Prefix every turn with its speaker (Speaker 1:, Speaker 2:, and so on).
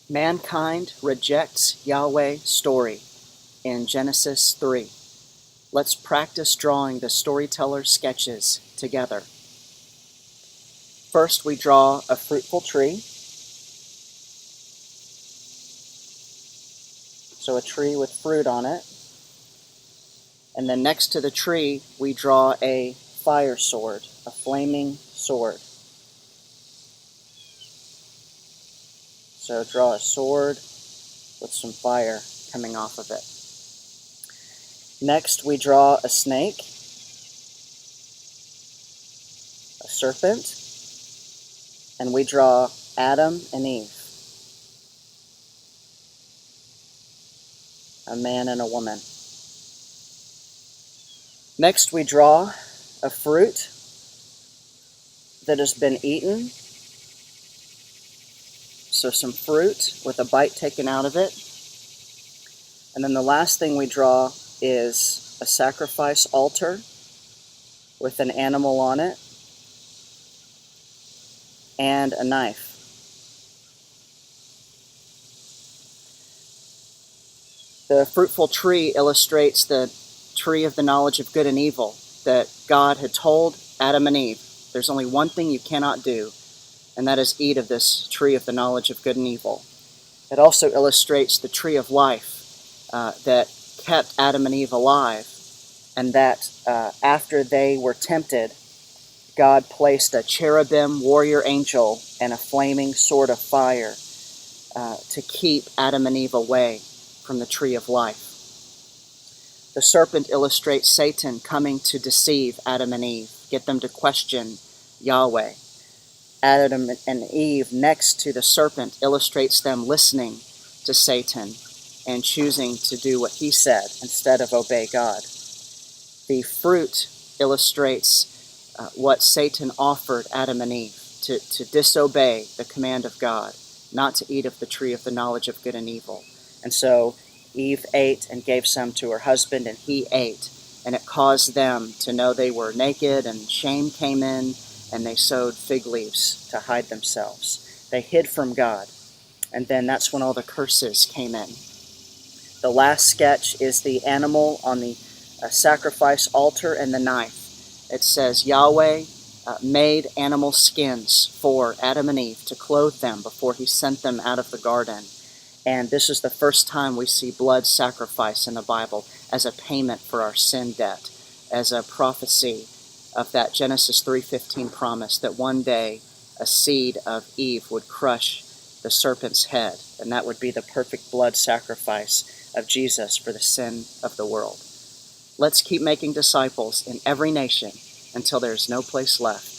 Speaker 1: Mankind rejects Yahweh's story in Genesis 3. Let's practice drawing the storyteller's sketches together. First, we draw a fruitful tree. So a tree with fruit on it. And then next to the tree, we draw a fire sword, a flaming sword. So draw a sword with some fire coming off of it. Next, we draw a snake, a serpent, and we draw Adam and Eve, a man and a woman. Next, we draw a fruit that has been eaten. So some fruit with a bite taken out of it. And then the last thing we draw is a sacrifice altar with an animal on it and a knife. The fruitful tree illustrates the tree of the knowledge of good and evil that God had told Adam and Eve. There's only one thing you cannot do, and that is eat of this tree of the knowledge of good and evil. It also illustrates the tree of life that kept Adam and Eve alive, and that after they were tempted, God placed a cherubim warrior angel and a flaming sword of fire to keep Adam and Eve away from the tree of life. The serpent illustrates Satan coming to deceive Adam and Eve, get them to question Yahweh. Adam and Eve next to the serpent illustrates them listening to Satan and choosing to do what he said instead of obey God. The fruit illustrates what Satan offered Adam and Eve, to disobey the command of God, not to eat of the tree of the knowledge of good and evil. And so Eve ate and gave some to her husband, and he ate, and it caused them to know they were naked, and shame came in, and they sewed fig leaves to hide themselves. They hid from God, and then that's when all the curses came in. The last sketch is the animal on the sacrifice altar and the knife. It says Yahweh made animal skins for Adam and Eve to clothe them before he sent them out of the garden. And this is the first time we see blood sacrifice in the Bible as a payment for our sin debt, as a prophecy of that Genesis 3:15 promise that one day a seed of Eve would crush the serpent's head, and that would be the perfect blood sacrifice of Jesus for the sin of the world. Let's keep making disciples in every nation until there is no place left